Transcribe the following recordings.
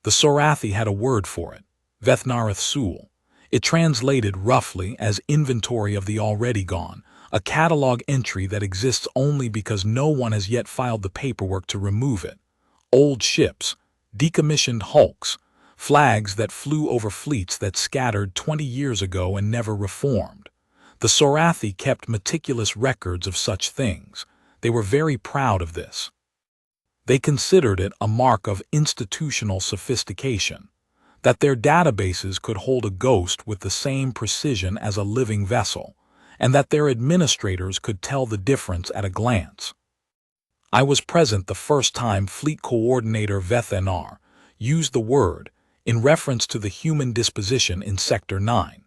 The Sorathi had a word for it, Vethnareth Sul. It translated roughly as inventory of the already gone, a catalog entry that exists only because no one has yet filed the paperwork to remove it. Old ships, decommissioned hulks, flags that flew over fleets that scattered 20 years ago and never reformed. The Sorathi kept meticulous records of such things. They were very proud of this. They considered it a mark of institutional sophistication, that their databases could hold a ghost with the same precision as a living vessel, and that their administrators could tell the difference at a glance. I was present the first time Fleet Coordinator Vethanar used the word in reference to the human disposition in Sector 9.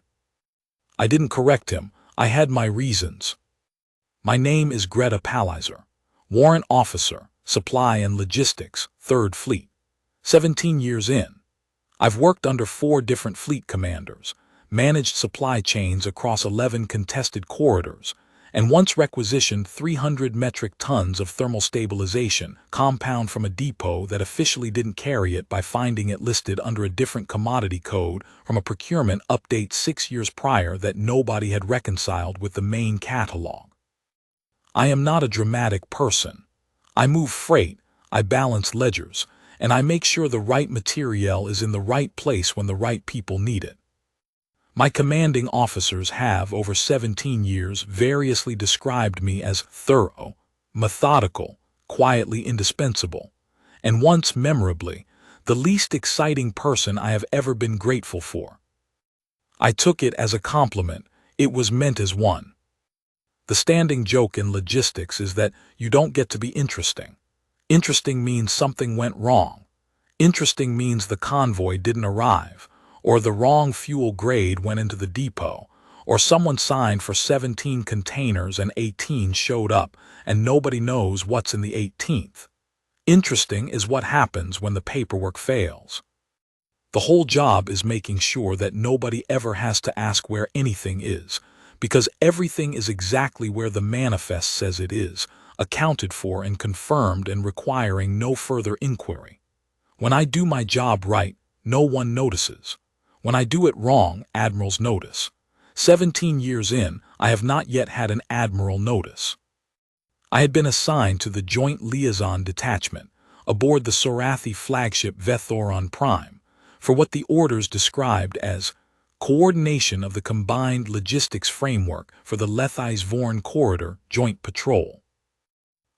I didn't correct him. I had my reasons. My name is Greta Palliser, Warrant Officer, Supply and Logistics, 3rd Fleet. 17 years in. I've worked under 4 different fleet commanders, managed supply chains across 11 contested corridors, and once requisitioned 300 metric tons of thermal stabilization compound from a depot that officially didn't carry it by finding it listed under a different commodity code from a procurement update 6 years prior that nobody had reconciled with the main catalog. I am not a dramatic person. I move freight, I balance ledgers, and I make sure the right materiel is in the right place when the right people need it. My commanding officers have, over 17 years, variously described me as thorough, methodical, quietly indispensable, and once memorably, the least exciting person I have ever been grateful for. I took it as a compliment. It was meant as one. The standing joke in logistics is that you don't get to be interesting. Interesting means something went wrong. Interesting means the convoy didn't arrive, or the wrong fuel grade went into the depot, or someone signed for 17 containers and 18 showed up, and nobody knows what's in the 18th. Interesting is what happens when the paperwork fails. The whole job is making sure that nobody ever has to ask where anything is, because everything is exactly where the manifest says it is, accounted for and confirmed and requiring no further inquiry. When I do my job right, no one notices. When I do it wrong, admirals notice. 17 years in, I have not yet had an admiral notice. I had been assigned to the Joint Liaison Detachment, aboard the Sorathi flagship Vethoron Prime, for what the orders described as coordination of the combined logistics framework for the Lethais-Vorn Corridor Joint Patrol.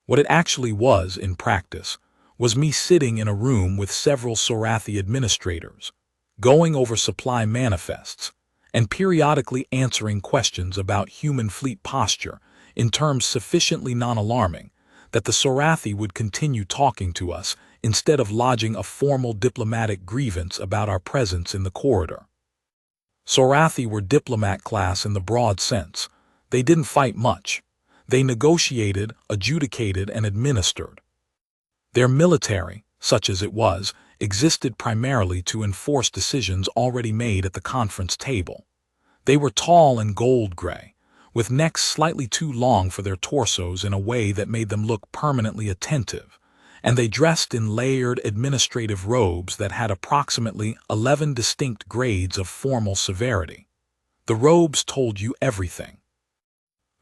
What it actually was, in practice, was me sitting in a room with several Sorathi administrators, going over supply manifests, and periodically answering questions about human fleet posture in terms sufficiently non-alarming that the Sorathi would continue talking to us instead of lodging a formal diplomatic grievance about our presence in the corridor. Sorathi were diplomat class in the broad sense. They didn't fight much. They negotiated, adjudicated, and administered. Their military, such as it was, existed primarily to enforce decisions already made at the conference table. They were tall and gold-gray, with necks slightly too long for their torsos in a way that made them look permanently attentive, and they dressed in layered administrative robes that had approximately 11 distinct grades of formal severity. The robes told you everything.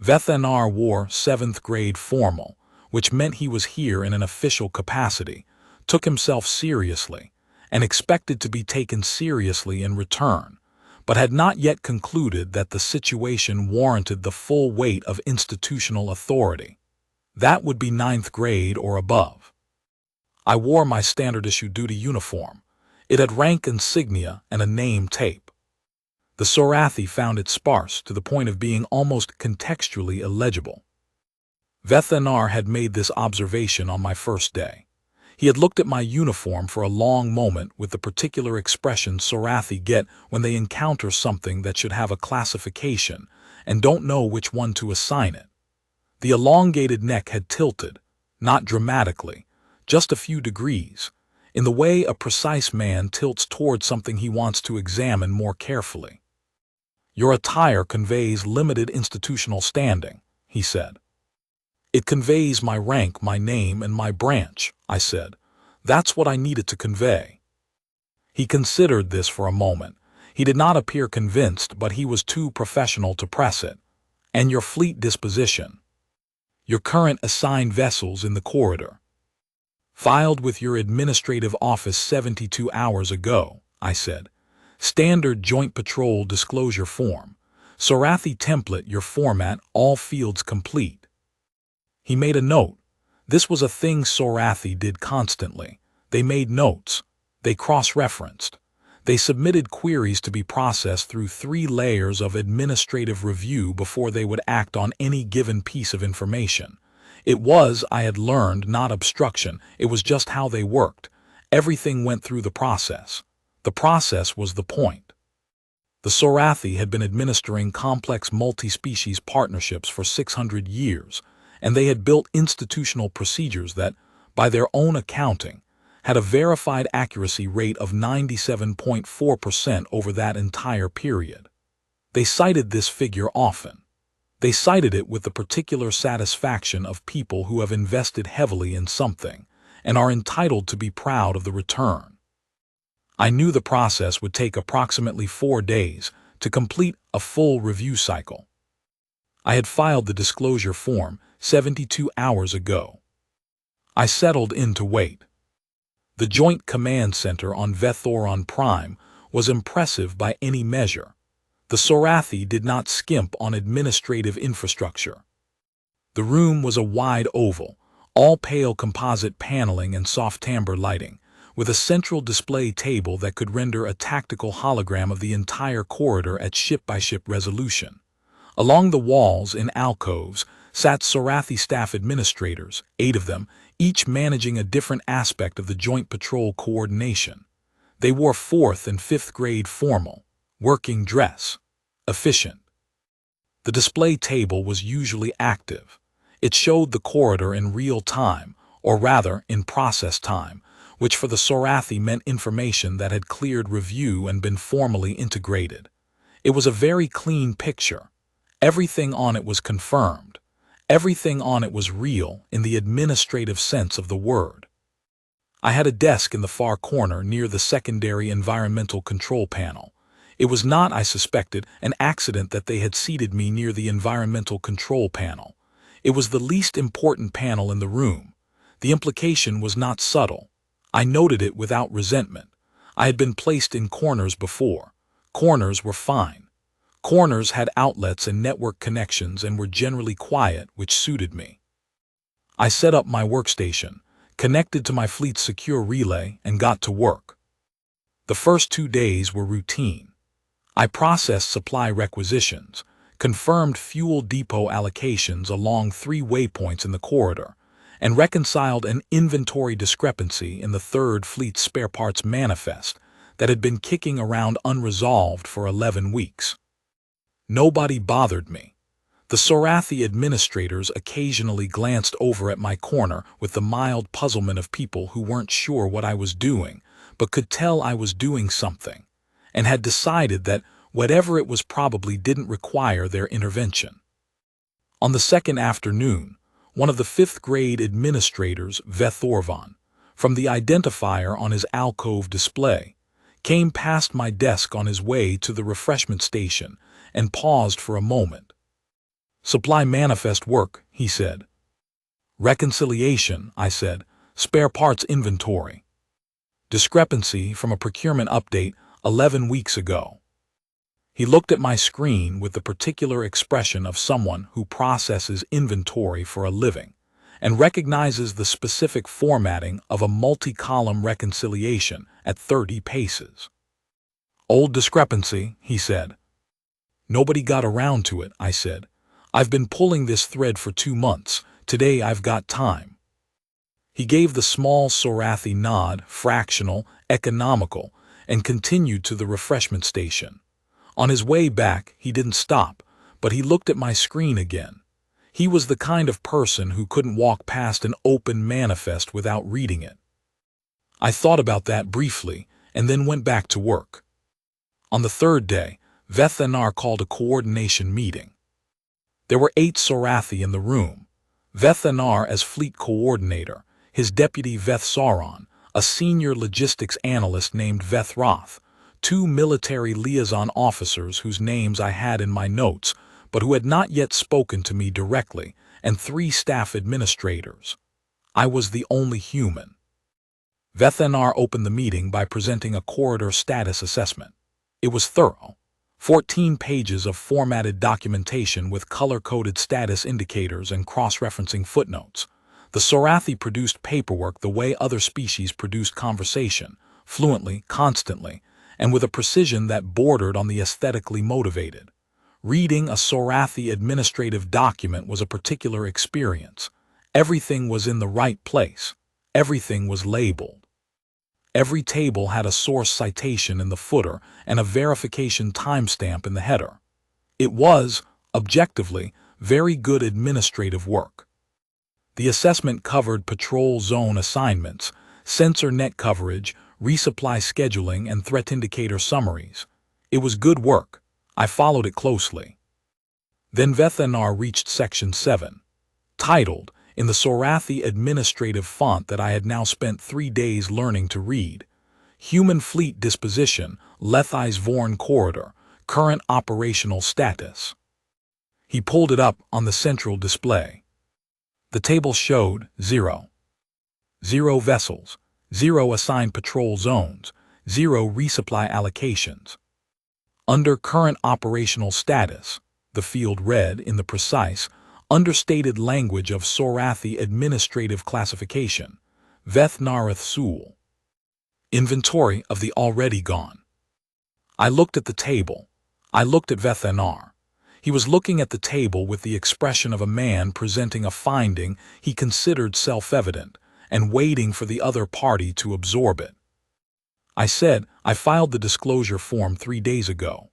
Vethanar wore 7th grade formal, which meant he was here in an official capacity, took himself seriously, and expected to be taken seriously in return, but had not yet concluded that the situation warranted the full weight of institutional authority. That would be 9th grade or above. I wore my standard-issue duty uniform. It had rank insignia and a name tape. The Sorathi found it sparse to the point of being almost contextually illegible. Vethanar had made this observation on my first day. He had looked at my uniform for a long moment with the particular expression Sorathi get when they encounter something that should have a classification and don't know which one to assign it. The elongated neck had tilted, not dramatically, just a few degrees, in the way a precise man tilts toward something he wants to examine more carefully. "Your attire conveys limited institutional standing," he said. "It conveys my rank, my name, and my branch," I said. "That's what I needed to convey." He considered this for a moment. He did not appear convinced, but he was too professional to press it. And your fleet disposition? Your current assigned vessels in the corridor? Filed with your administrative office 72 hours ago, I said. Standard Joint Patrol Disclosure Form. Sorathi template, your format, all fields complete. He made a note. This was a thing Sorathi did constantly. They made notes. They cross-referenced. They submitted queries to be processed through 3 layers of administrative review before they would act on any given piece of information. It was, I had learned, not obstruction. It was just how they worked. Everything went through the process. The process was the point. The Sorathi had been administering complex multi-species partnerships for 600 years, and they had built institutional procedures that, by their own accounting, had a verified accuracy rate of 97.4% over that entire period. They cited this figure often. They cited it with the particular satisfaction of people who have invested heavily in something and are entitled to be proud of the return. I knew the process would take approximately 4 days to complete a full review cycle. I had filed the disclosure form 72 hours ago. I settled in to wait. The Joint Command Center on Vethoron Prime was impressive by any measure. The Sorathi did not skimp on administrative infrastructure. The room was a wide oval, all pale composite paneling and soft amber lighting, with a central display table that could render a tactical hologram of the entire corridor at ship-by-ship resolution. Along the walls, in alcoves, sat Sorathi staff administrators, 8 of them, each managing a different aspect of the joint patrol coordination. They wore 4th and 5th grade formal, working dress. Efficient. The display table was usually active. It showed the corridor in real time, or rather, in process time, which for the Sorathi meant information that had cleared review and been formally integrated. It was a very clean picture. Everything on it was confirmed. Everything on it was real in the administrative sense of the word. I had a desk in the far corner near the secondary environmental control panel. It was not, I suspected, an accident that they had seated me near the environmental control panel. It was the least important panel in the room. The implication was not subtle. I noted it without resentment. I had been placed in corners before. Corners were fine. Corners had outlets and network connections and were generally quiet, which suited me. I set up my workstation, connected to my fleet's secure relay, and got to work. The first 2 days were routine. I processed supply requisitions, confirmed fuel depot allocations along 3 waypoints in the corridor, and reconciled an inventory discrepancy in the 3rd Fleet spare parts manifest that had been kicking around unresolved for 11 weeks. Nobody bothered me. The Sorathi administrators occasionally glanced over at my corner with the mild puzzlement of people who weren't sure what I was doing, but could tell I was doing something, and had decided that whatever it was probably didn't require their intervention. On the 2nd afternoon, one of the 5th grade administrators, Vethorvan, from the identifier on his alcove display, came past my desk on his way to the refreshment station and paused for a moment. "Supply manifest work," he said. "Reconciliation," I said. "Spare parts inventory. Discrepancy from a procurement update 11 weeks ago." He looked at my screen with the particular expression of someone who processes inventory for a living and recognizes the specific formatting of a multi-column reconciliation at 30 paces. "Old discrepancy," he said. "Nobody got around to it," I said. "I've been pulling this thread for 2 months. Today I've got time." He gave the small Sorathi nod, fractional, economical, and continued to the refreshment station. On his way back, he didn't stop, but he looked at my screen again. He was the kind of person who couldn't walk past an open manifest without reading it. I thought about that briefly, and then went back to work. On the 3rd day, Vethanar called a coordination meeting. There were 8 Sorathi in the room. Vethanar as fleet coordinator, his deputy Vethsaron, a senior logistics analyst named Veth Roth, 2 military liaison officers whose names I had in my notes, but who had not yet spoken to me directly, and 3 staff administrators. I was the only human. Veth opened the meeting by presenting a corridor status assessment. It was thorough. 14 pages of formatted documentation with color-coded status indicators and cross-referencing footnotes. The Sorathi produced paperwork the way other species produced conversation, fluently, constantly, and with a precision that bordered on the aesthetically motivated. Reading a Sorathi administrative document was a particular experience. Everything was in the right place. Everything was labeled. Every table had a source citation in the footer and a verification timestamp in the header. It was, objectively, very good administrative work. The assessment covered patrol zone assignments, sensor net coverage, resupply scheduling, and threat indicator summaries. It was good work. I followed it closely. Then Veth reached Section 7, titled, in the Sorathi administrative font that I had now spent 3 days learning to read, Human Fleet Disposition, Lethais Vorn Corridor, Current Operational Status. He pulled it up on the central display. The table showed 0. 0 vessels, 0 assigned patrol zones, 0 resupply allocations. Under Current Operational Status, the field read in the precise, understated language of Sorathi administrative classification, Veth Narith Sul. Inventory of the already gone. I looked at the table. I looked at Veth. He was looking at the table with the expression of a man presenting a finding he considered self-evident and waiting for the other party to absorb it. I said, I filed the disclosure form 3 days ago.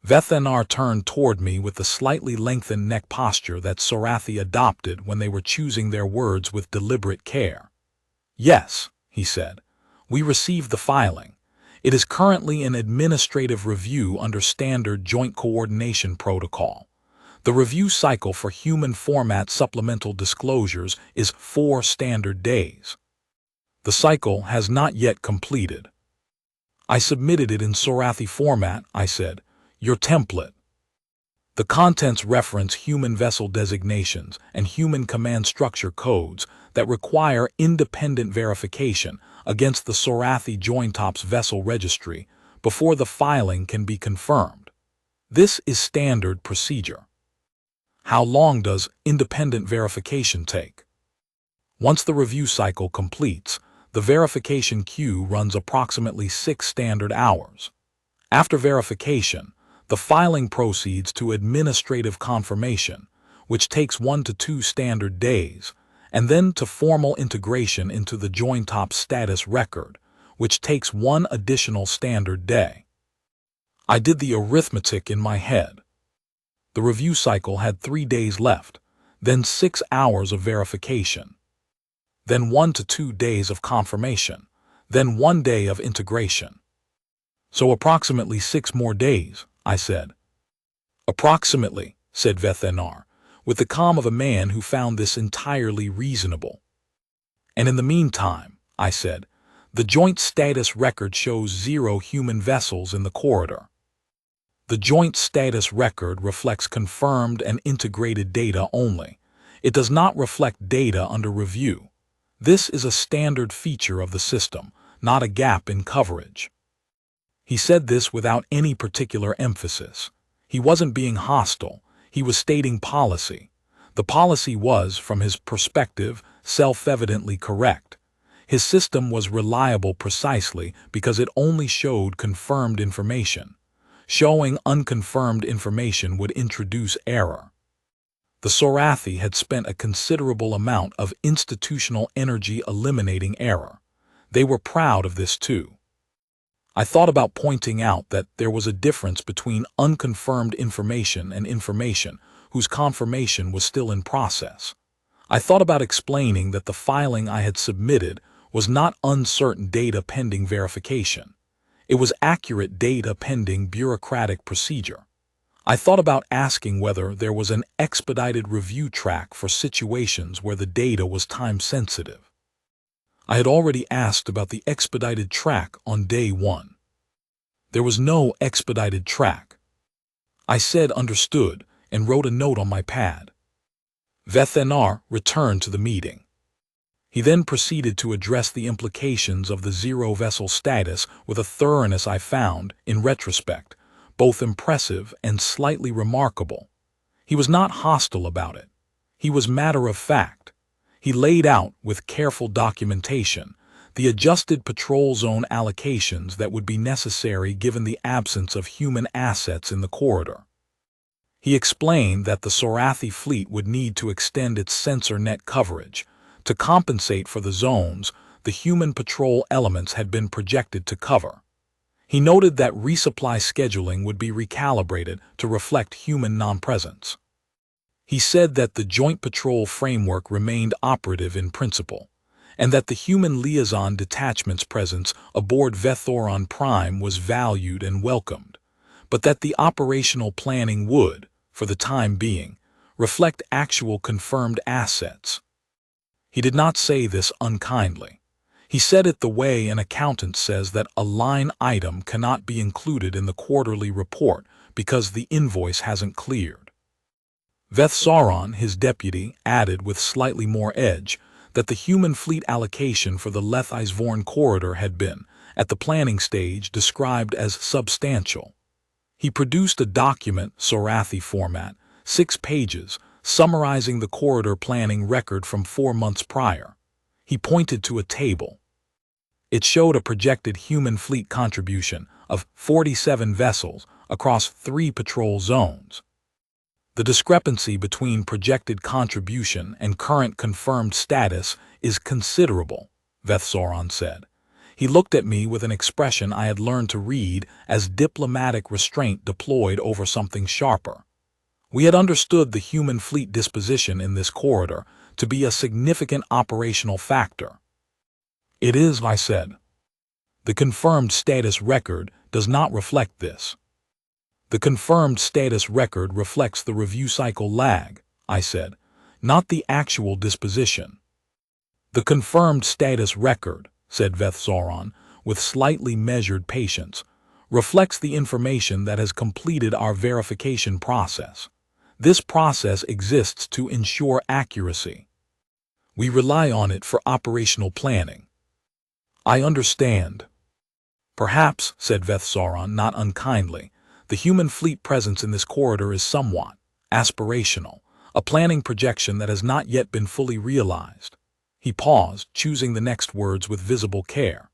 Veth turned toward me with the slightly lengthened neck posture that Sorathi adopted when they were choosing their words with deliberate care. Yes, he said, we received the filing. It is currently in administrative review under Standard Joint Coordination Protocol. The review cycle for human format supplemental disclosures is 4 standard days. The cycle has not yet completed. I submitted it in Sorathi format, I said. Your template. The contents reference human vessel designations and human command structure codes that require independent verification against the Sorathi Jointops vessel registry before the filing can be confirmed. This is standard procedure. How long does independent verification take? Once the review cycle completes, the verification queue runs approximately 6 standard hours. After verification, the filing proceeds to administrative confirmation, which takes 1 to 2 standard days, and then to formal integration into the Jointops status record, which takes 1 additional standard day. I did the arithmetic in my head. The review cycle had 3 days left, then 6 hours of verification, then 1 to 2 days of confirmation, then 1 day of integration. So approximately 6 more days, I said. Approximately, said Veth, with the calm of a man who found this entirely reasonable. And in the meantime, I said, the joint status record shows 0 human vessels in the corridor. The joint status record reflects confirmed and integrated data only. It does not reflect data under review. This is a standard feature of the system, not a gap in coverage. He said this without any particular emphasis. He wasn't being hostile. He was stating policy. The policy was, from his perspective, self-evidently correct. His system was reliable precisely because it only showed confirmed information. Showing unconfirmed information would introduce error. The Sorathi had spent a considerable amount of institutional energy eliminating error. They were proud of this too. I thought about pointing out that there was a difference between unconfirmed information and information whose confirmation was still in process. I thought about explaining that the filing I had submitted was not uncertain data pending verification. It was accurate data pending bureaucratic procedure. I thought about asking whether there was an expedited review track for situations where the data was time-sensitive. I had already asked about the expedited track on day 1. There was no expedited track. I said understood and wrote a note on my pad. Veth returned to the meeting. He then proceeded to address the implications of the zero vessel status with a thoroughness I found, in retrospect, both impressive and slightly remarkable. He was not hostile about it. He was matter of fact. He laid out, with careful documentation, the adjusted patrol zone allocations that would be necessary given the absence of human assets in the corridor. He explained that the Sorathi fleet would need to extend its sensor net coverage. To compensate for the zones the human patrol elements had been projected to cover. He noted that resupply scheduling would be recalibrated to reflect human non-presence. He said that the Joint Patrol Framework remained operative in principle, and that the human liaison detachment's presence aboard Vethoron Prime was valued and welcomed, but that the operational planning would, for the time being, reflect actual confirmed assets. He did not say this unkindly. He said it the way an accountant says that a line item cannot be included in the quarterly report because the invoice hasn't cleared. Veth, his deputy, added with slightly more edge that the human fleet allocation for the Leth-Isvorn corridor had been, at the planning stage, described as substantial. He produced a document, Sorathi format, 6 pages, summarizing the corridor planning record from 4 months prior. He pointed to a table. It showed a projected human fleet contribution of 47 vessels across 3 patrol zones. The discrepancy between projected contribution and current confirmed status is considerable, Veth said. He looked at me with an expression I had learned to read as diplomatic restraint deployed over something sharper. We had understood the human fleet disposition in this corridor to be a significant operational factor. It is, I said. The confirmed status record does not reflect this. The confirmed status record reflects the review cycle lag, I said, not the actual disposition. The confirmed status record, said Veth with slightly measured patience, reflects the information that has completed our verification process. This process exists to ensure accuracy. We rely on it for operational planning. I understand. Perhaps, said Veth not unkindly, the human fleet presence in this corridor is somewhat aspirational, a planning projection that has not yet been fully realized. He paused, choosing the next words with visible care.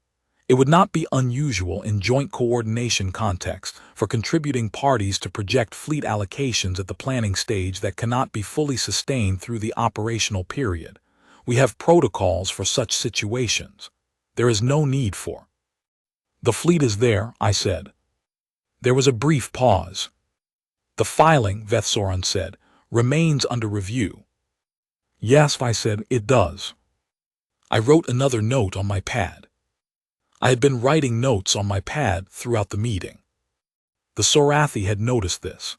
It would not be unusual in joint coordination contexts for contributing parties to project fleet allocations at the planning stage that cannot be fully sustained through the operational period. We have protocols for such situations. There is no need for. The fleet is there, I said. There was a brief pause. The filing, Veth said, remains under review. Yes, I said, it does. I wrote another note on my pad. I had been writing notes on my pad throughout the meeting. The Sorathi had noticed this.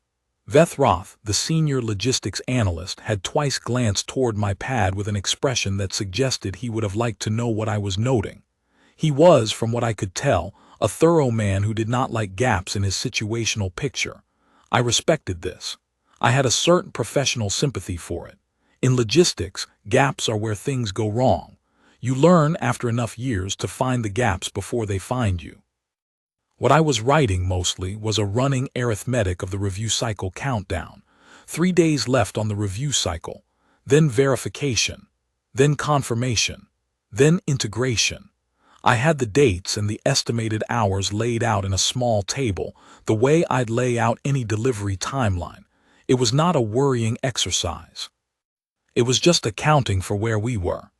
Veth, the senior logistics analyst, had twice glanced toward my pad with an expression that suggested he would have liked to know what I was noting. He was, from what I could tell, a thorough man who did not like gaps in his situational picture. I respected this. I had a certain professional sympathy for it. In logistics, gaps are where things go wrong. You learn after enough years to find the gaps before they find you. What I was writing mostly was a running arithmetic of the review cycle countdown. 3 days left on the review cycle, then verification, then confirmation, then integration. I had the dates and the estimated hours laid out in a small table, the way I'd lay out any delivery timeline. It was not a worrying exercise. It was just accounting for where we were.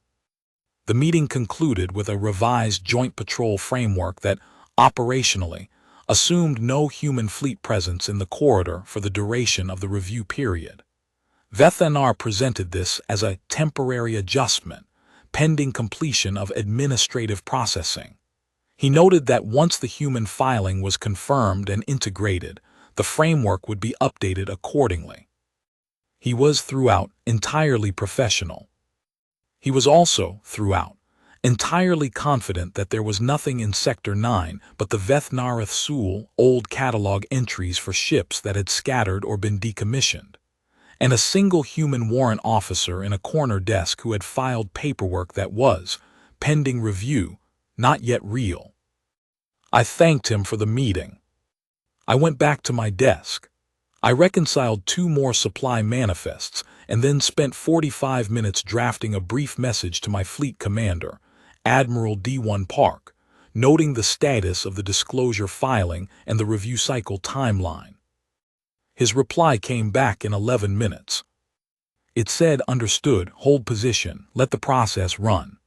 The meeting concluded with a revised joint patrol framework that, operationally, assumed no human fleet presence in the corridor for the duration of the review period. Veth presented this as a temporary adjustment, pending completion of administrative processing. He noted that once the human filing was confirmed and integrated, the framework would be updated accordingly. He was, throughout, entirely professional. He was also, throughout, entirely confident that there was nothing in Sector 9 but the Veth-Narith Sul old catalog entries for ships that had scattered or been decommissioned, and a single human warrant officer in a corner desk who had filed paperwork that was, pending review, not yet real. I thanked him for the meeting. I went back to my desk. I reconciled 2 more supply manifests and then spent 45 minutes drafting a brief message to my fleet commander, Admiral D1 Park, noting the status of the disclosure filing and the review cycle timeline. His reply came back in 11 minutes. It said, "Understood, hold position, let the process run."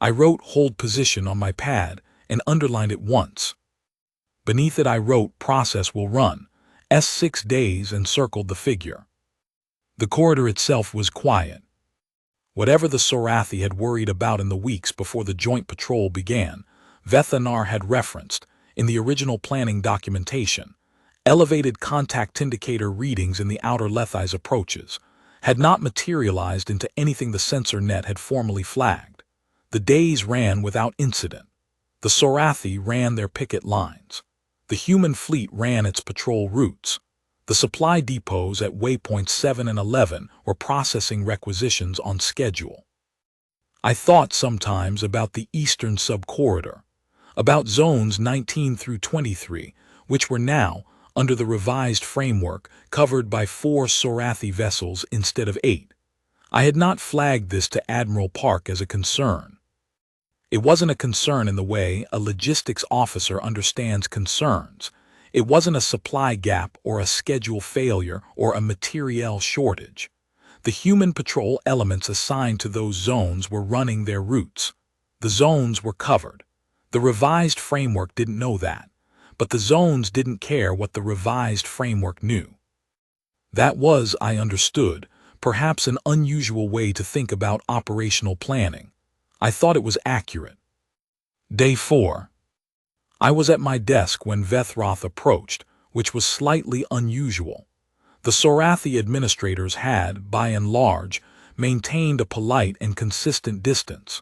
I wrote "hold position" on my pad and underlined it once. Beneath it I wrote "process will run, S6 days" and circled the figure. The corridor itself was quiet. Whatever the Sorathi had worried about in the weeks before the joint patrol began, Veth-Anar had referenced, in the original planning documentation, elevated contact indicator readings in the outer Lethai's approaches, had not materialized into anything the sensor net had formally flagged. The days ran without incident. The Sorathi ran their picket lines. The human fleet ran its patrol routes. The supply depots at waypoints 7 and 11 were processing requisitions on schedule. I thought sometimes about the eastern subcorridor, about zones 19 through 23, which were now, under the revised framework, covered by 4 Sorathi vessels instead of 8. I had not flagged this to Admiral Park as a concern. It wasn't a concern in the way a logistics officer understands concerns. It wasn't a supply gap or a schedule failure or a materiel shortage. The human patrol elements assigned to those zones were running their routes. The zones were covered. The revised framework didn't know that, but the zones didn't care what the revised framework knew. That was, I understood, perhaps an unusual way to think about operational planning. I thought it was accurate. Day 4. I was at my desk when Veth-Roth approached, which was slightly unusual. The Sorathi administrators had, by and large, maintained a polite and consistent distance.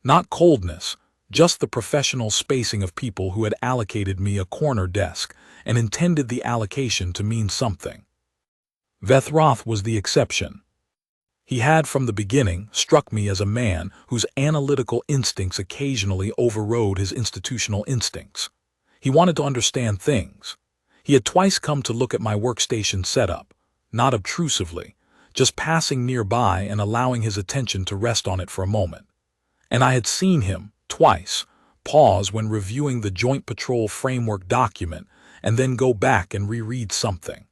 Not coldness, just the professional spacing of people who had allocated me a corner desk and intended the allocation to mean something. Veth-Roth was the exception. He had from the beginning struck me as a man whose analytical instincts occasionally overrode his institutional instincts. He wanted to understand things. He had twice come to look at my workstation setup, not obtrusively, just passing nearby and allowing his attention to rest on it for a moment. And I had seen him, twice, pause when reviewing the Joint Patrol Framework document and then go back and reread something.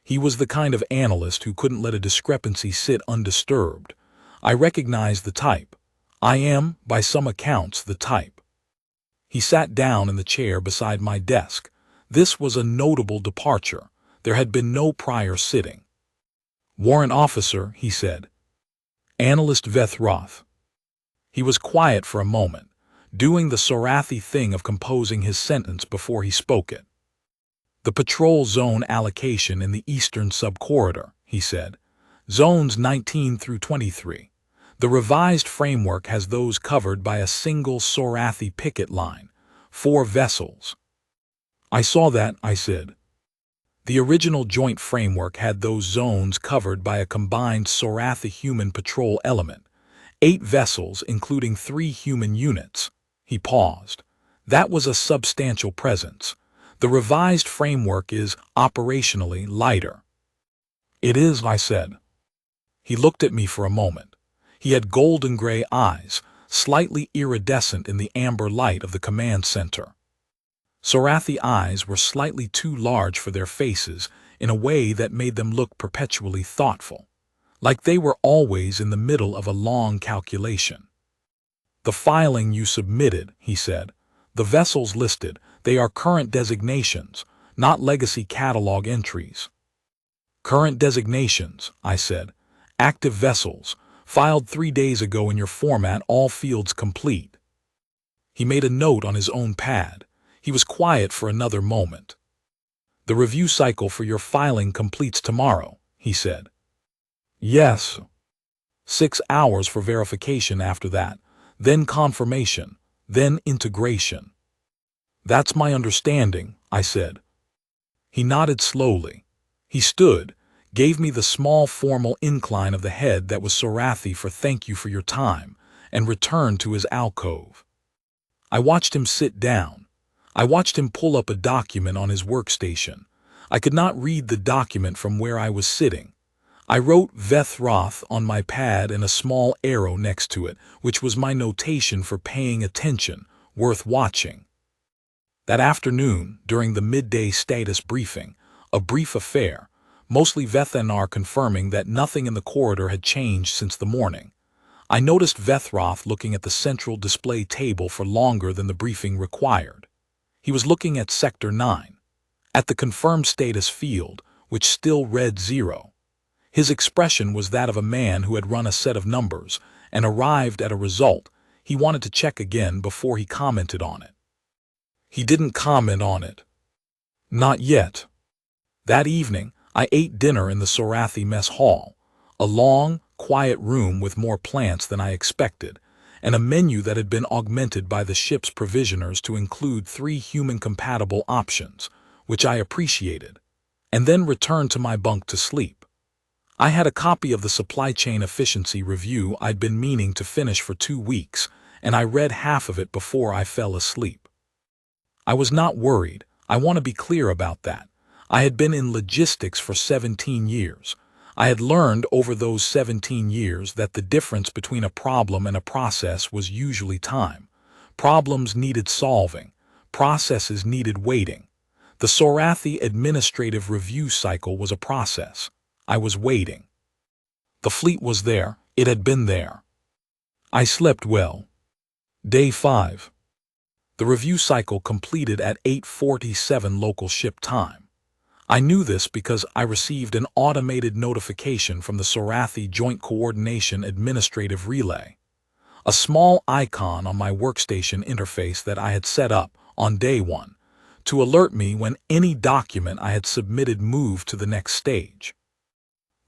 He was the kind of analyst who couldn't let a discrepancy sit undisturbed. I recognized the type. I am, by some accounts, the type. He sat down in the chair beside my desk. This was a notable departure. There had been no prior sitting. "Warrant officer," he said. "Analyst Veth-Roth." He was quiet for a moment, doing the Sorathi thing of composing his sentence before he spoke it. "The patrol zone allocation in the eastern subcorridor," he said. "Zones 19 through 23. The revised framework has those covered by a single Sorathi picket line, 4 vessels." "I saw that," I said. "The original joint framework had those zones covered by a combined Sorathi human patrol element, 8 vessels including 3 human units." He paused. "That was a substantial presence. The revised framework is operationally lighter." "It is," I said. He looked at me for a moment. He had golden-gray eyes, slightly iridescent in the amber light of the command center. Sorathi eyes were slightly too large for their faces in a way that made them look perpetually thoughtful, like they were always in the middle of a long calculation. "The filing you submitted," he said. "The vessels listed, they are current designations, not legacy catalog entries." "Current designations," I said. "Active vessels, filed 3 days ago in your format, all fields complete." He made a note on his own pad. He was quiet for another moment. "The review cycle for your filing completes tomorrow," he said. "Yes. 6 hours for verification after that. then confirmation, then integration. That's my understanding, I said. He nodded slowly. He stood, gave me the small formal incline of the head that was Sorathi for thank you for your time, and returned to his alcove. I watched him sit down. I watched him pull up a document on his workstation. I could not read the document from where I was sitting. I wrote Vethroth on my pad and a small arrow next to it, which was my notation for paying attention, worth watching. That afternoon, during the midday status briefing, a brief affair, mostly Vethanar confirming that nothing in the corridor had changed since the morning, I noticed Vethroth looking at the central display table for longer than the briefing required. He was looking at Sector 9, at the confirmed status field, which still read 0. His expression was that of a man who had run a set of numbers and arrived at a result he wanted to check again before he commented on it. He didn't comment on it. Not yet. That evening, I ate dinner in the Sorathi mess hall, a long, quiet room with more plants than I expected, and a menu that had been augmented by the ship's provisioners to include 3 human-compatible options, which I appreciated, and then returned to my bunk to sleep. I had a copy of the Supply Chain Efficiency Review I'd been meaning to finish for 2 weeks, and I read half of it before I fell asleep. I was not worried. I want to be clear about that. I had been in logistics for 17 years. I had learned over those 17 years that the difference between a problem and a process was usually time. Problems needed solving. Processes needed waiting. The Sorathi administrative review cycle was a process. I was waiting. The fleet was there. It had been there. I slept well. Day 5. The review cycle completed at 8:47 local ship time. I knew this because I received an automated notification from the Sorathi Joint Coordination Administrative Relay, a small icon on my workstation interface that I had set up on day 1 to alert me when any document I had submitted moved to the next stage.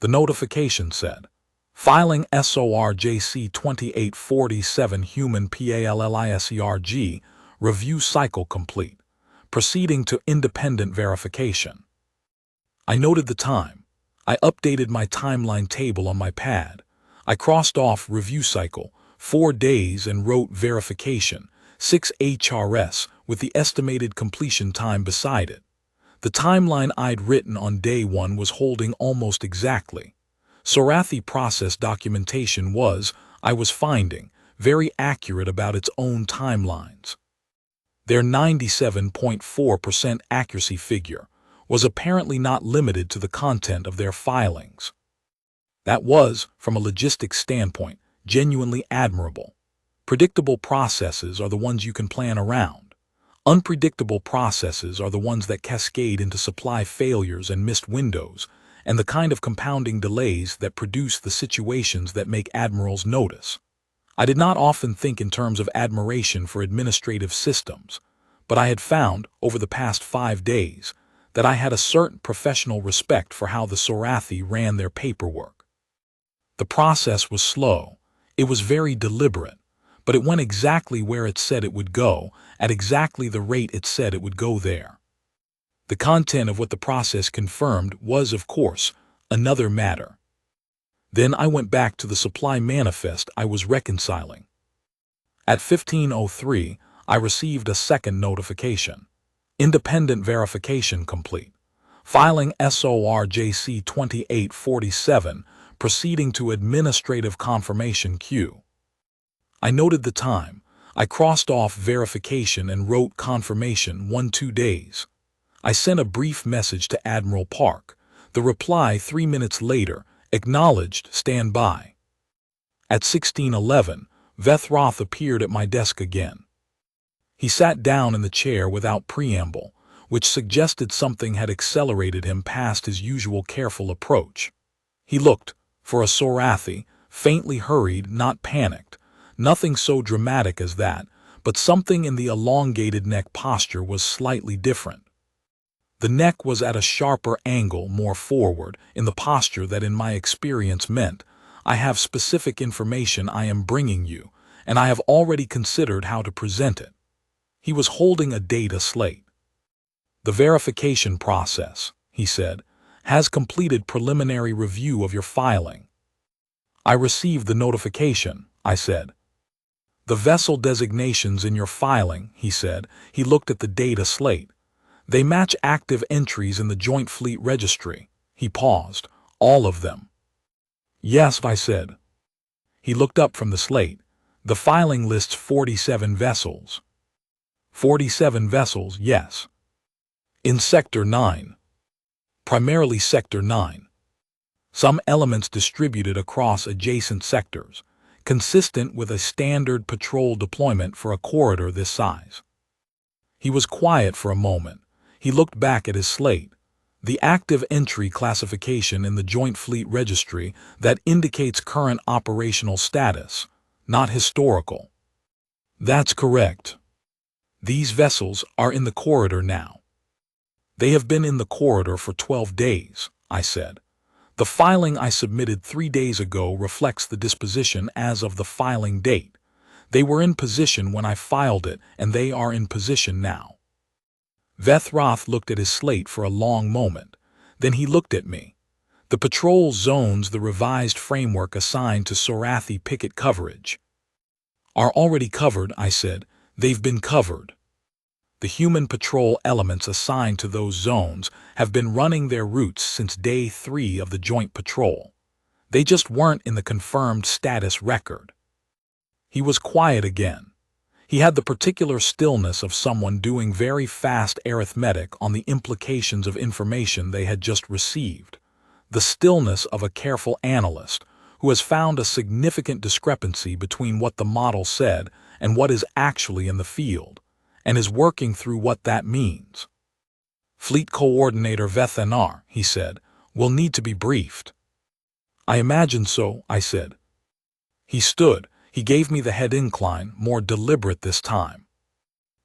The notification said, Filing SORJC 2847 Human PALLISERG, Review Cycle Complete, proceeding to independent verification. I noted the time. I updated my timeline table on my pad. I crossed off Review Cycle, 4 days, and wrote Verification, 6 HRS, with the estimated completion time beside it. The timeline I'd written on day 1 was holding almost exactly. Sorathi process documentation was, I was finding, very accurate about its own timelines. Their 97.4% accuracy figure was apparently not limited to the content of their filings. That was, from a logistics standpoint, genuinely admirable. Predictable processes are the ones you can plan around. Unpredictable processes are the ones that cascade into supply failures and missed windows, and the kind of compounding delays that produce the situations that make admirals notice. I did not often think in terms of admiration for administrative systems, but I had found, over the past 5 days, that I had a certain professional respect for how the Sorathi ran their paperwork. The process was slow. It was very deliberate, but it went exactly where it said it would go, at exactly the rate it said it would go there. The content of what the process confirmed was, of course, another matter. Then I went back to the supply manifest I was reconciling. At 15:03, I received a second notification. Independent verification complete. Filing SORJC 2847, proceeding to administrative confirmation queue. I noted the time. I crossed off verification and wrote confirmation 1-2 days. I sent a brief message to Admiral Park. The reply 3 minutes later, acknowledged standby. At 16:11, Vethroth appeared at my desk again. He sat down in the chair without preamble, which suggested something had accelerated him past his usual careful approach. He looked, for a Sorathi, faintly hurried, not panicked. Nothing so dramatic as that, but something in the elongated neck posture was slightly different. The neck was at a sharper angle, more forward, in the posture that in my experience meant, I have specific information I am bringing you, and I have already considered how to present it. He was holding a data slate. The verification process, he said, has completed preliminary review of your filing. I received the notification, I said. The vessel designations in your filing, he said. He looked at the data slate. They match active entries in the Joint Fleet Registry. He paused. All of them. Yes, I said. He looked up from the slate. The filing lists 47 vessels. 47 vessels, yes. In Sector 9. Primarily Sector 9. Some elements distributed across adjacent sectors, consistent with a standard patrol deployment for a corridor this size. He was quiet for a moment. He looked back at his slate. The active entry classification in the Joint Fleet Registry that indicates current operational status, not historical. That's correct. These vessels are in the corridor now. They have been in the corridor for 12 days, I said. The filing I submitted 3 days ago reflects the disposition as of the filing date. They were in position when I filed it, and they are in position now. Vethroth looked at his slate for a long moment. Then he looked at me. The patrol zones the revised framework assigned to Sorathi picket coverage are already covered, I said. They've been covered. The human patrol elements assigned to those zones have been running their routes since day 3 of the joint patrol. They just weren't in the confirmed status record. He was quiet again. He had the particular stillness of someone doing very fast arithmetic on the implications of information they had just received. The stillness of a careful analyst who has found a significant discrepancy between what the model said and what is actually in the field, and is working through what that means. Fleet Coordinator Vethenar, he said, will need to be briefed. I imagine so, I said. He stood. He gave me the head incline, more deliberate this time.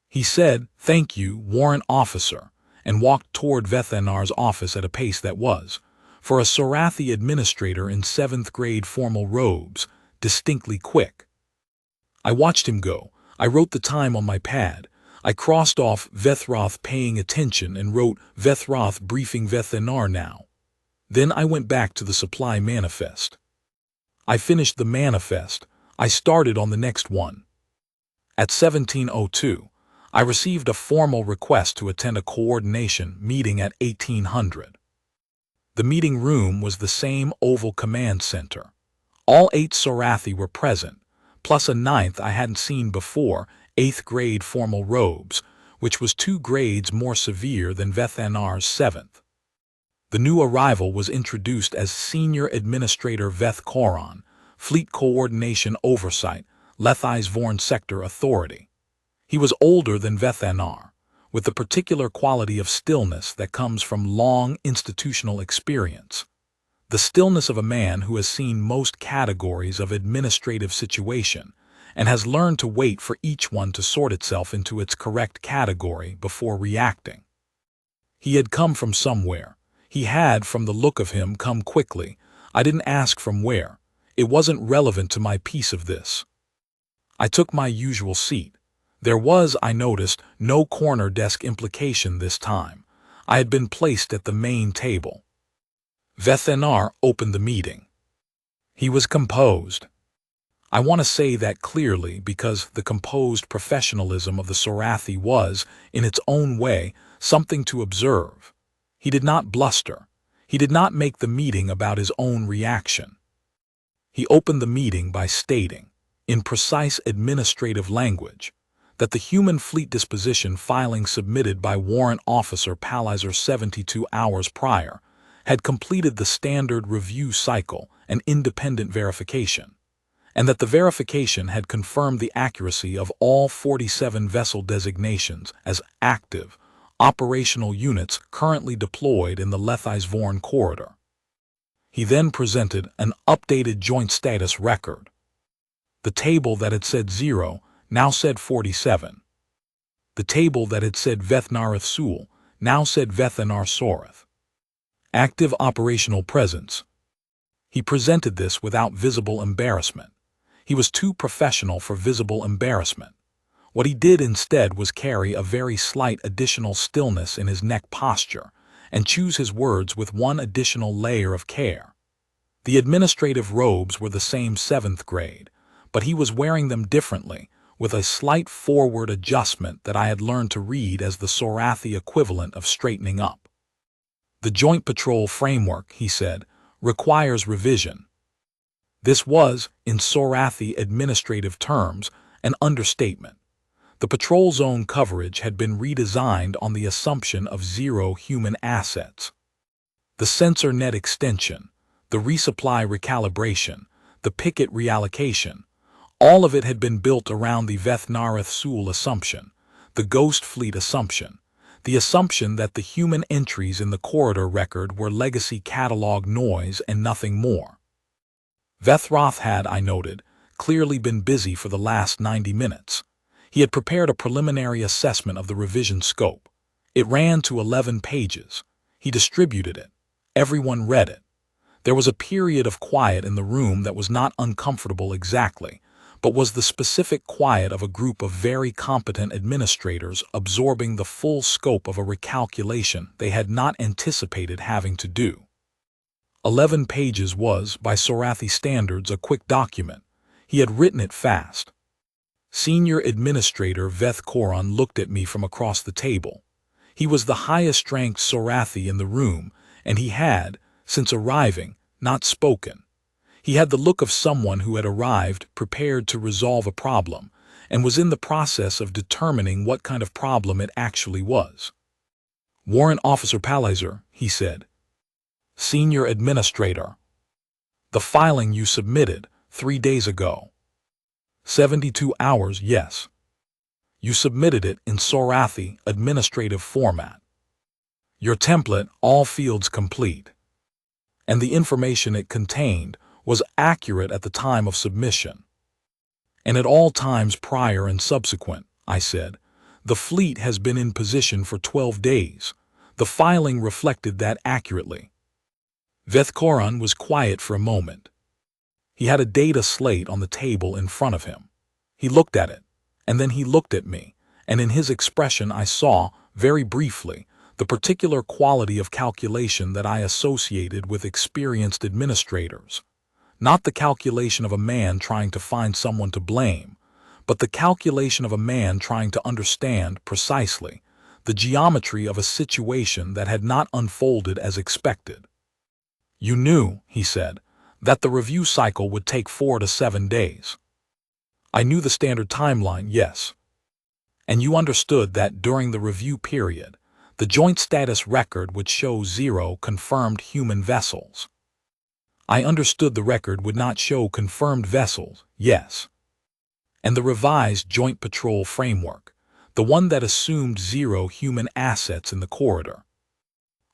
He said, "Thank you, Warrant Officer," and walked toward Vethenar's office at a pace that was, for a Sorathi administrator in 7th grade formal robes, distinctly quick. I watched him go. I wrote the time on my pad. I crossed off Vethroth paying attention and wrote Vethroth briefing Vethenar now. Then I went back to the supply manifest. I finished the manifest. I started on the next one. At 17:02, I received a formal request to attend a coordination meeting at 1800. The meeting room was the same oval command center. All 8 Sorathi were present, plus a 9th I hadn't seen before, 8th grade formal robes, which was 2 grades more severe than Vethanar's 7th. The new arrival was introduced as Senior Administrator Veth Koron, Fleet Coordination Oversight, Lethai's Vorn Sector Authority. He was older than Vethanar, with the particular quality of stillness that comes from long institutional experience. The stillness of a man who has seen most categories of administrative situation and has learned to wait for each one to sort itself into its correct category before reacting. He had come from somewhere. He had, from the look of him, come quickly. I didn't ask from where. It wasn't relevant to my piece of this. I took my usual seat. There was, I noticed, no corner desk implication this time. I had been placed at the main table. Vethenar opened the meeting. He was composed. I want to say that clearly because the composed professionalism of the Sorathi was, in its own way, something to observe. He did not bluster. He did not make the meeting about his own reaction. He opened the meeting by stating, in precise administrative language, that the human fleet disposition filing submitted by Warrant Officer Palliser 72 hours prior had completed the standard review cycle and independent verification, and that the verification had confirmed the accuracy of all 47 vessel designations as active, operational units currently deployed in the Lethai's Vorn corridor. He then presented an updated joint status record. The table that had said 0 now said 47. The table that had said Vethnareth Sul now said Vethenar Sorath. Active operational presence. He presented this without visible embarrassment. He was too professional for visible embarrassment. What he did instead was carry a very slight additional stillness in his neck posture and choose his words with one additional layer of care. The administrative robes were the same 7th grade, but he was wearing them differently, with a slight forward adjustment that I had learned to read as the Sorathi equivalent of straightening up. The Joint Patrol Framework, he said, requires revision. This was, in Sorathi administrative terms, an understatement. The patrol zone coverage had been redesigned on the assumption of 0 human assets. The sensor net extension, the resupply recalibration, the picket reallocation, all of it had been built around the Veth-Nareth-Sul assumption, the Ghost Fleet assumption, the assumption that the human entries in the corridor record were legacy catalog noise and nothing more. Veth-Roth had, I noted, clearly been busy for the last 90 minutes. He had prepared a preliminary assessment of the revision scope. It ran to 11 pages. He distributed it. Everyone read it. There was a period of quiet in the room that was not uncomfortable exactly, but was the specific quiet of a group of very competent administrators absorbing the full scope of a recalculation they had not anticipated having to do. 11 pages was, by Sorathi standards, a quick document. He had written it fast. Senior Administrator Veth Koran looked at me from across the table. He was the highest-ranked Sorathi in the room, and he had, since arriving, not spoken. He had the look of someone who had arrived prepared to resolve a problem, and was in the process of determining what kind of problem it actually was. "Warrant Officer Palliser," he said. "Senior Administrator. The filing you submitted 3 days ago. 72 hours, yes. You submitted it in Sorathi administrative format. Your template, all fields complete. And the information it contained was accurate at the time of submission. And at all times prior and subsequent," I said. "The fleet has been in position for 12 days. The filing reflected that accurately." Veth Koran was quiet for a moment. He had a data slate on the table in front of him. He looked at it, and then he looked at me, and in his expression I saw, very briefly, the particular quality of calculation that I associated with experienced administrators. Not the calculation of a man trying to find someone to blame, but the calculation of a man trying to understand precisely the geometry of a situation that had not unfolded as expected. "You knew," he said, "that the review cycle would take 4 to 7 days. I knew the standard timeline, yes. And you understood that during the review period, the joint status record would show 0 confirmed human vessels. I understood the record would not show confirmed vessels, yes. And the revised Joint Patrol Framework, the one that assumed 0 human assets in the corridor,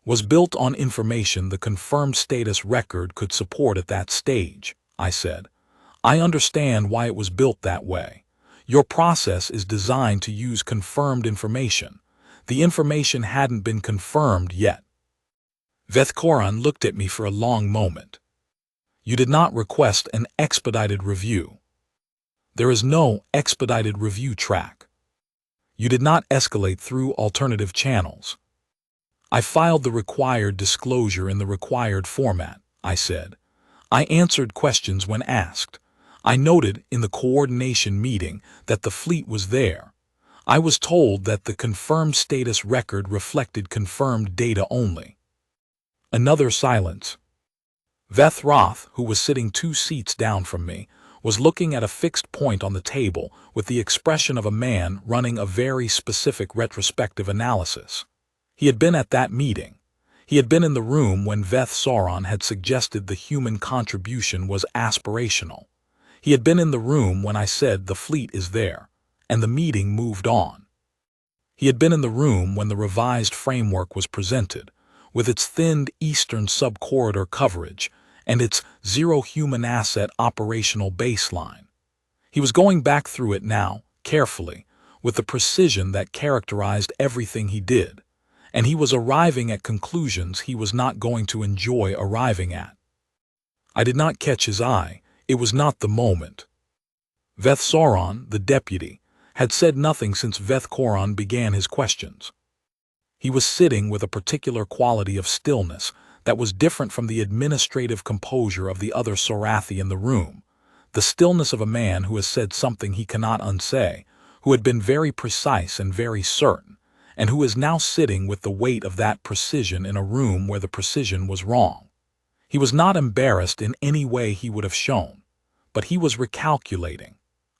was built on information the confirmed status record could support at that stage," I said. "I understand why it was built that way. Your process is designed to use confirmed information. The information hadn't been confirmed yet." Veth Koran looked at me for a long moment. "You did not request an expedited review. There is no expedited review track. You did not escalate through alternative channels. I filed the required disclosure in the required format," I said. "I answered questions when asked. I noted in the coordination meeting that the fleet was there. I was told that the confirmed status record reflected confirmed data only." Another silence. Veth Roth, who was sitting 2 seats down from me, was looking at a fixed point on the table with the expression of a man running a very specific retrospective analysis. He had been at that meeting. He had been in the room when Veth Sauron had suggested the human contribution was aspirational. He had been in the room when I said the fleet is there, and the meeting moved on. He had been in the room when the revised framework was presented, with its thinned eastern sub-corridor coverage and its 0 human asset operational baseline. He was going back through it now, carefully, with the precision that characterized everything he did, and he was arriving at conclusions he was not going to enjoy arriving at. I did not catch his eye. It was not the moment. Veth Sauron, the deputy, had said nothing since Veth Koron began his questions. He was sitting with a particular quality of stillness that was different from the administrative composure of the other Sorathi in the room, the stillness of a man who has said something he cannot unsay, who had been very precise and very certain, and who is now sitting with the weight of that precision in a room where the precision was wrong. He was not embarrassed in any way he would have shown, but he was recalculating.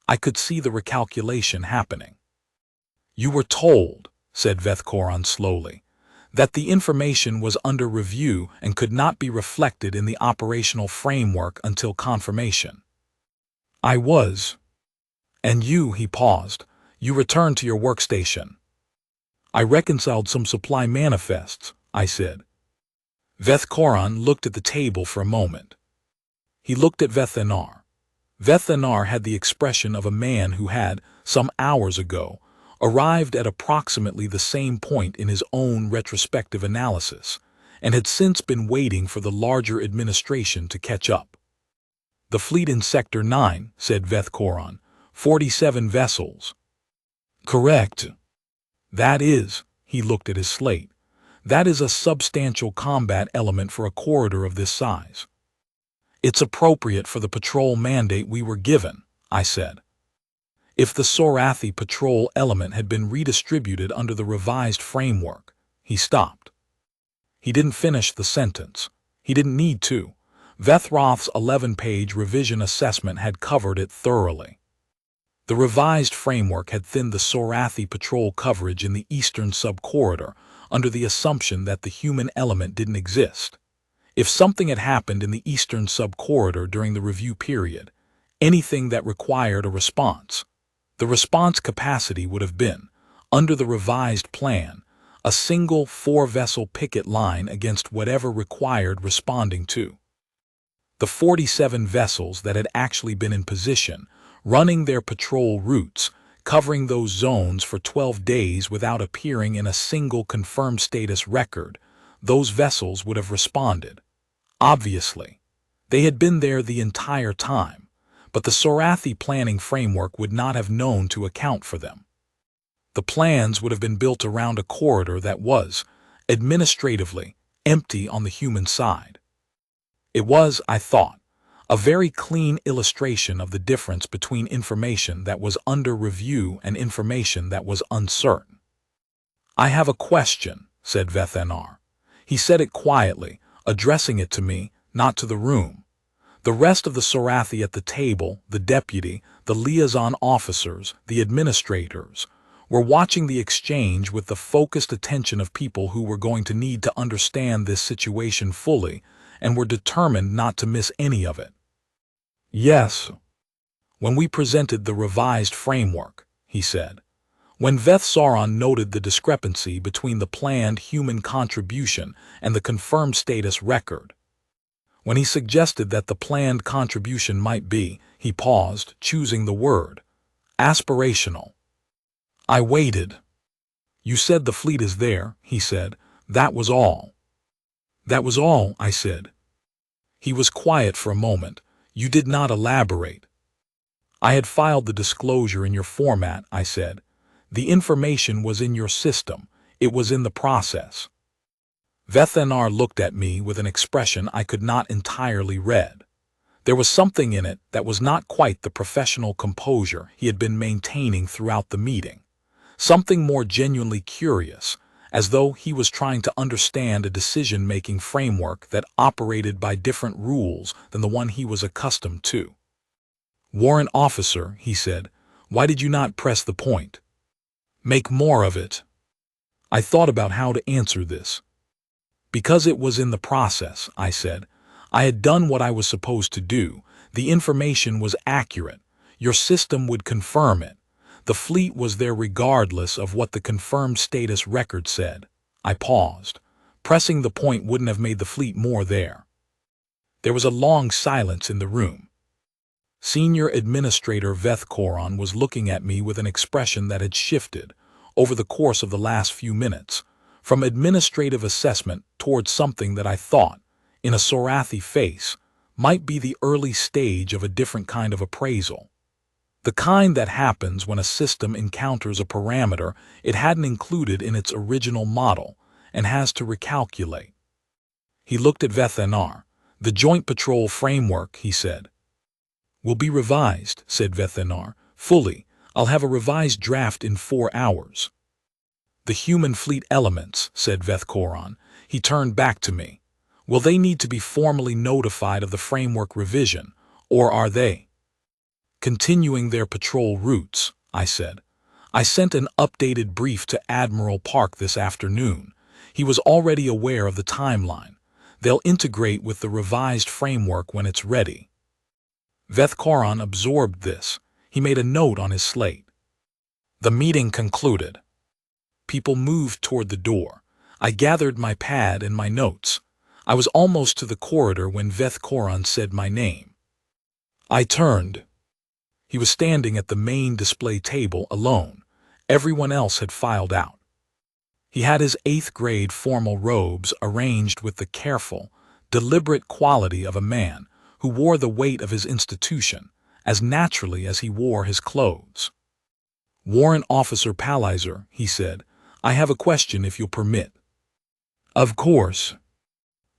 I could see the recalculation happening. "You were told," said Veth Koron slowly, "that the information was under review and could not be reflected in the operational framework until confirmation." "I was." "And you," he paused, "you returned to your workstation." "I reconciled some supply manifests," I said. Veth Koron looked at the table for a moment. He looked at Veth Anar. Veth Anar had the expression of a man who had, some hours ago, arrived at approximately the same point in his own retrospective analysis, and had since been waiting for the larger administration to catch up. "The fleet in Sector 9, said Veth Koron, 47 vessels." "Correct." "That is," he looked at his slate, "that is a substantial combat element for a corridor of this size." "It's appropriate for the patrol mandate we were given," I said. "If the Sorathi patrol element had been redistributed under the revised framework," he stopped. He didn't finish the sentence. He didn't need to. Vethroth's 11-page revision assessment had covered it thoroughly. The revised framework had thinned the Sorathi patrol coverage in the eastern subcorridor under the assumption that the human element didn't exist. If something had happened in the eastern subcorridor during the review period, anything that required a response, the response capacity would have been, under the revised plan, a single 4-vessel picket line against whatever required responding to. The 47 vessels that had actually been in position, running their patrol routes, covering those zones for 12 days without appearing in a single confirmed status record, those vessels would have responded. Obviously, they had been there the entire time, but the Sorathi planning framework would not have known to account for them. The plans would have been built around a corridor that was, administratively, empty on the human side. It was, I thought, a very clean illustration of the difference between information that was under review and information that was uncertain. "I have a question," said Veth Anar. He said it quietly, addressing it to me, not to the room. The rest of the Sorathi at the table, the deputy, the liaison officers, the administrators, were watching the exchange with the focused attention of people who were going to need to understand this situation fully and were determined not to miss any of it. "Yes. When we presented the revised framework," he said. "When Veth Sauron noted the discrepancy between the planned human contribution and the confirmed status record. When he suggested that the planned contribution might be," he paused, choosing the word, "aspirational. I waited. You said the fleet is there," he said. "That was all." "That was all," I said. He was quiet for a moment. "You did not elaborate." "I had filed the disclosure in your format," I said. "The information was in your system. It was in the process." Veth Anar looked at me with an expression I could not entirely read. There was something in it that was not quite the professional composure he had been maintaining throughout the meeting. Something more genuinely curious, as though he was trying to understand a decision-making framework that operated by different rules than the one he was accustomed to. "Warrant officer," he said, "why did you not press the point? Make more of it." I thought about how to answer this. "Because it was in the process," I said. "I had done what I was supposed to do. The information was accurate. Your system would confirm it. The fleet was there regardless of what the confirmed status record said." I paused. Pressing the point wouldn't have made the fleet more there. There was a long silence in the room. Senior Administrator Veth Koron was looking at me with an expression that had shifted, over the course of the last few minutes, from administrative assessment towards something that I thought, in a Sorathi face, might be the early stage of a different kind of appraisal. The kind that happens when a system encounters a parameter it hadn't included in its original model and has to recalculate. He looked at Vethenar. The Joint Patrol Framework, he said. Will be revised, said Vethenar. Fully. I'll have a revised draft in 4 hours. The human fleet elements, said Vethkoran. He turned back to me. Will they need to be formally notified of the framework revision, or are they continuing their patrol routes? I said. I sent an updated brief to Admiral Park this afternoon. He was already aware of the timeline. They'll integrate with the revised framework when it's ready. Vethkoran absorbed this. He made a note on his slate. The meeting concluded. People moved toward the door. I gathered my pad and my notes. I was almost to the corridor when Vethkoran said my name. I turned. He was standing at the main display table alone. Everyone else had filed out. He had his 8th grade formal robes arranged with the careful, deliberate quality of a man who wore the weight of his institution as naturally as he wore his clothes. Warrant Officer Palliser, he said, I have a question if you'll permit. Of course.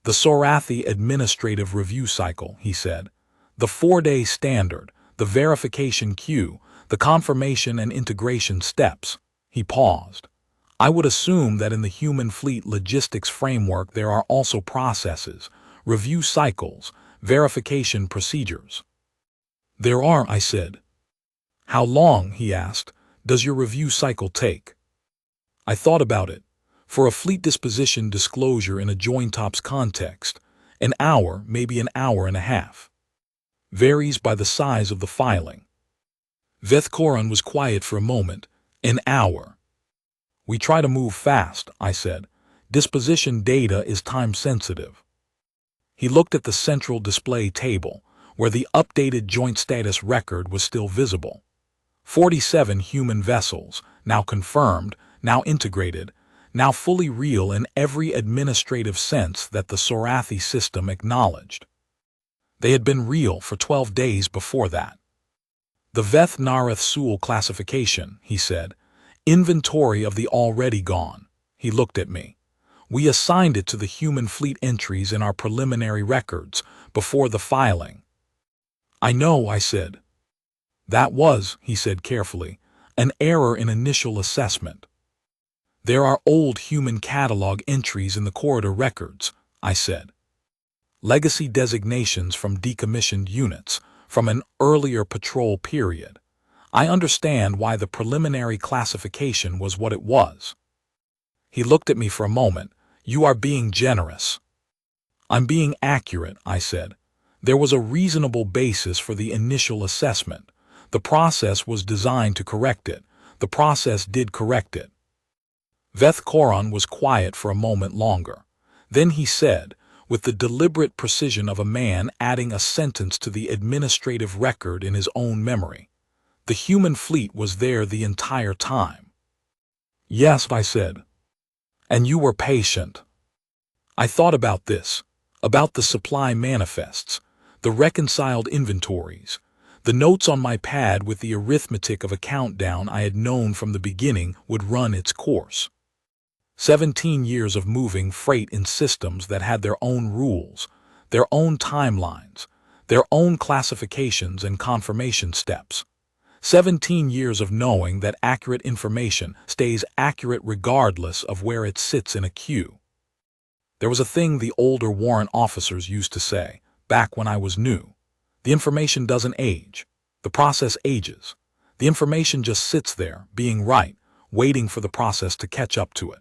The Sorathi Administrative Review Cycle, he said. The 4-day standard, the verification queue, the confirmation and integration steps. He paused. I would assume that in the human fleet logistics framework there are also processes, review cycles, verification procedures. There are, I said. How long, he asked, does your review cycle take? I thought about it. For a fleet disposition disclosure in a joint-ops context, an hour, maybe an hour and a half. Varies by the size of the filing. Vethkoran was quiet for a moment. An hour. We try to move fast, I said. Disposition data is time-sensitive. He looked at the central display table, where the updated joint status record was still visible. 47 human vessels, now confirmed, now integrated, now fully real in every administrative sense that the Sorathi system acknowledged. They had been real for 12 days before that. The Veth Nareth Sul classification, he said. Inventory of the already gone. He looked at me. We assigned it to the human fleet entries in our preliminary records before the filing. I know, I said. That was, he said carefully, an error in initial assessment. There are old human catalog entries in the corridor records, I said. Legacy designations from decommissioned units, from an earlier patrol period. I understand why the preliminary classification was what it was. He looked at me for a moment. You are being generous. I'm being accurate, I said. There was a reasonable basis for the initial assessment. The process was designed to correct it. The process did correct it. Vethkoran was quiet for a moment longer. Then he said, with the deliberate precision of a man adding a sentence to the administrative record in his own memory. The human fleet was there the entire time. Yes, I said. And you were patient. I thought about this, about the supply manifests, the reconciled inventories, the notes on my pad with the arithmetic of a countdown I had known from the beginning would run its course. 17 years of moving freight in systems that had their own rules, their own timelines, their own classifications and confirmation steps. 17 years of knowing that accurate information stays accurate regardless of where it sits in a queue. There was a thing the older warrant officers used to say, back when I was new. The information doesn't age. The process ages. The information just sits there, being right, waiting for the process to catch up to it.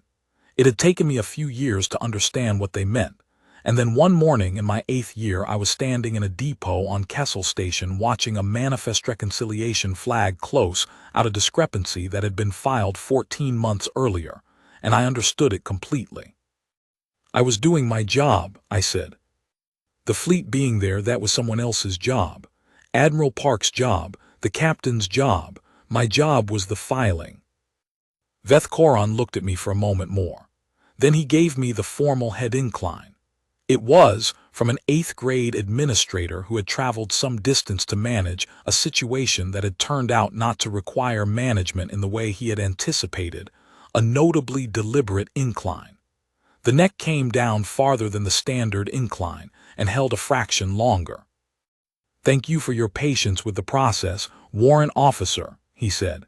It had taken me a few years to understand what they meant, and then one morning in my 8th year I was standing in a depot on Kessel Station watching a manifest reconciliation flag close out a discrepancy that had been filed 14 months earlier, and I understood it completely. I was doing my job, I said. The fleet being there, that was someone else's job. Admiral Park's job, the captain's job. My job was the filing. Vethkoran looked at me for a moment more. Then he gave me the formal head incline. It was from an 8th grade administrator who had traveled some distance to manage a situation that had turned out not to require management in the way he had anticipated, a notably deliberate incline. The neck came down farther than the standard incline and held a fraction longer. "Thank you for your patience with the process, warrant officer," he said.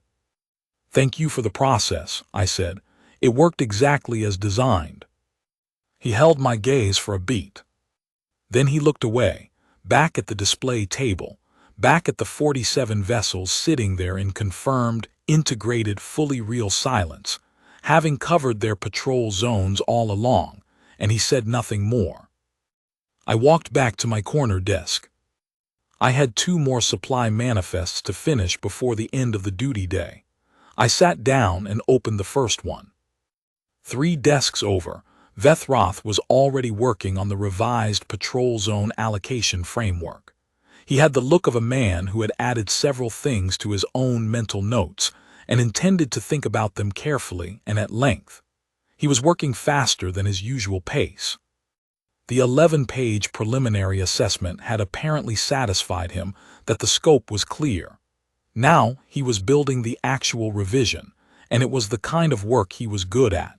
"Thank you for the process," I said. "It worked exactly as designed." He held my gaze for a beat. Then he looked away, back at the display table, back at the 47 vessels sitting there in confirmed, integrated, fully real silence, having covered their patrol zones all along, and he said nothing more. I walked back to my corner desk. I had 2 more supply manifests to finish before the end of the duty day. I sat down and opened the first one. 3 desks over, Vethroth was already working on the revised patrol zone allocation framework. He had the look of a man who had added several things to his own mental notes and intended to think about them carefully and at length. He was working faster than his usual pace. The 11-page preliminary assessment had apparently satisfied him that the scope was clear. Now he was building the actual revision, and it was the kind of work he was good at.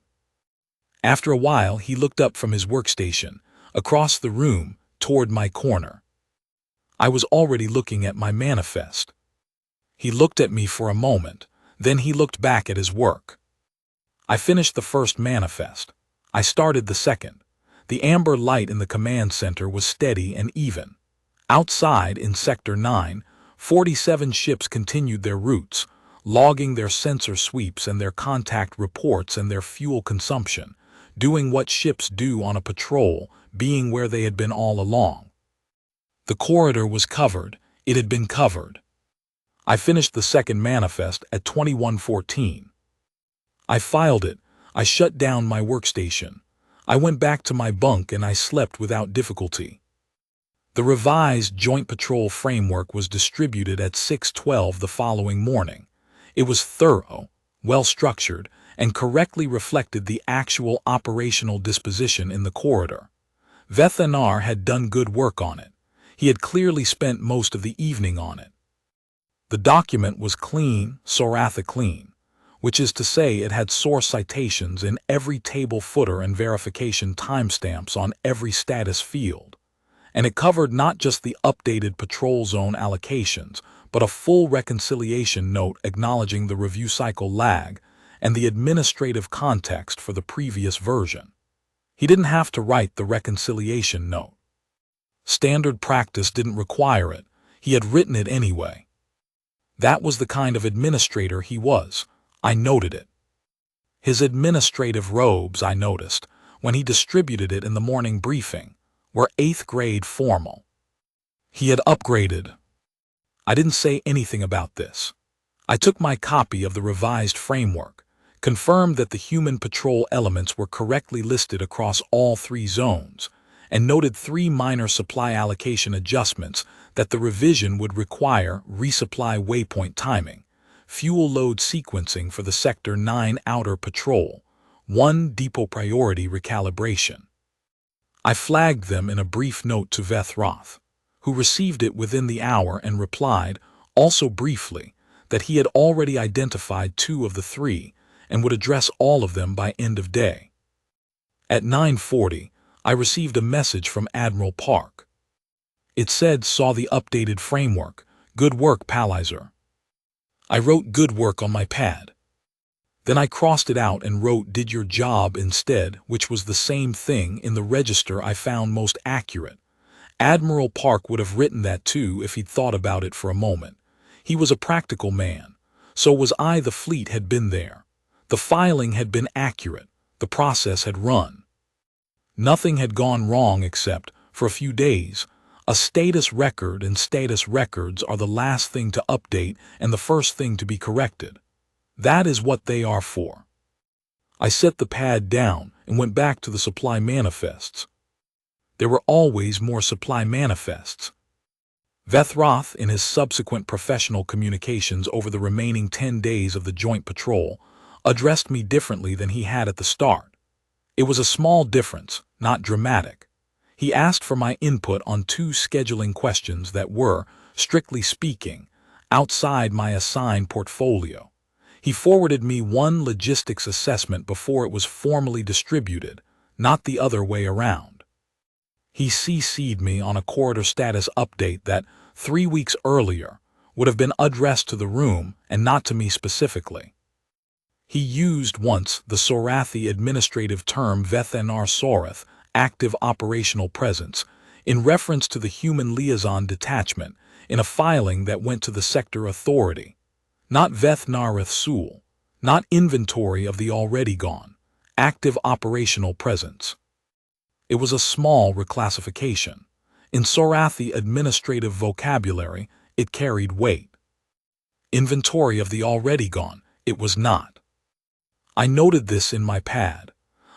After a while, he looked up from his workstation, across the room, toward my corner. I was already looking at my manifest. He looked at me for a moment, then he looked back at his work. I finished the first manifest. I started the second. The amber light in the command center was steady and even. Outside, in Sector 9, 47 ships continued their routes, logging their sensor sweeps and their contact reports and their fuel consumption, doing what ships do on a patrol, being where they had been all along. The corridor was covered. It had been covered. I finished the second manifest at 21:14. I filed it. I shut down my workstation. I went back to my bunk and I slept without difficulty. The revised Joint Patrol Framework was distributed at 6:12 the following morning. It was thorough, well-structured, and correctly reflected the actual operational disposition in the corridor. Veth had done good work on it. He had clearly spent most of the evening on it. The document was clean, Soratha clean, which is to say it had source citations in every table footer and verification timestamps on every status field. And it covered not just the updated patrol zone allocations, but a full reconciliation note acknowledging the review cycle lag and the administrative context for the previous version. He didn't have to write the reconciliation note. Standard practice didn't require it. He had written it anyway. That was the kind of administrator he was. I noted it. His administrative robes, I noticed, when he distributed it in the morning briefing, were 8th grade formal. He had upgraded. I didn't say anything about this. I took my copy of the revised framework, confirmed that the human patrol elements were correctly listed across all 3 zones, and noted 3 minor supply allocation adjustments that the revision would require: resupply waypoint timing, fuel load sequencing for the Sector 9 outer patrol, 1 depot priority recalibration. I flagged them in a brief note to Vethroth, who received it within the hour and replied, also briefly, that he had already identified 2 of the 3 and would address all of them by end of day. At 9:40, I received a message from Admiral Park. It said, "Saw the updated framework. Good work, Palizer." I wrote "good work" on my pad. Then I crossed it out and wrote "did your job" instead, which was the same thing in the register I found most accurate. Admiral Park would have written that too if he'd thought about it for a moment. He was a practical man. So was I. The fleet had been there. The filing had been accurate. The process had run. Nothing had gone wrong except, for a few days, a status record, and status records are the last thing to update and the first thing to be corrected. That is what they are for. I set the pad down and went back to the supply manifests. There were always more supply manifests. Vethroth, in his subsequent professional communications over the remaining 10 days of the joint patrol, addressed me differently than he had at the start. It was a small difference, not dramatic. He asked for my input on two scheduling questions that were, strictly speaking, outside my assigned portfolio. He forwarded me one logistics assessment before it was formally distributed, not the other way around. He CC'd me on a corridor status update that, 3 weeks earlier, would have been addressed to the room and not to me specifically. He used once the Sorathi administrative term Vethnar Sorath, active operational presence, in reference to the human liaison detachment in a filing that went to the sector authority. Not Vethnareth Sul, not inventory of the already gone, active operational presence. It was a small reclassification. In Sorathi administrative vocabulary, it carried weight. Inventory of the already gone, it was not. I noted this in my pad.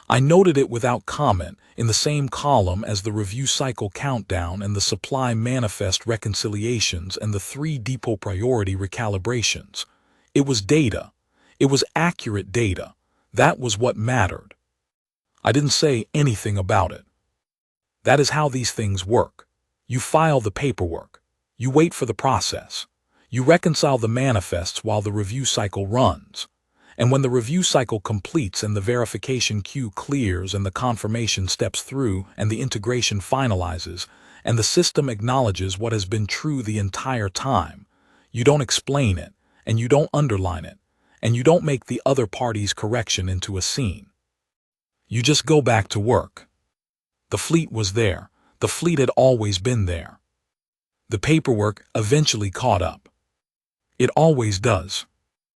I noted it without comment in the same column as the review cycle countdown and the supply manifest reconciliations and the 3 depot priority recalibrations. It was data. It was accurate data. That was what mattered. I didn't say anything about it. That is how these things work. You file the paperwork. You wait for the process. You reconcile the manifests while the review cycle runs. And when the review cycle completes and the verification queue clears and the confirmation steps through and the integration finalizes and the system acknowledges what has been true the entire time, you don't explain it and you don't underline it and you don't make the other party's correction into a scene. You just go back to work. The fleet was there. The fleet had always been there. The paperwork eventually caught up. It always does.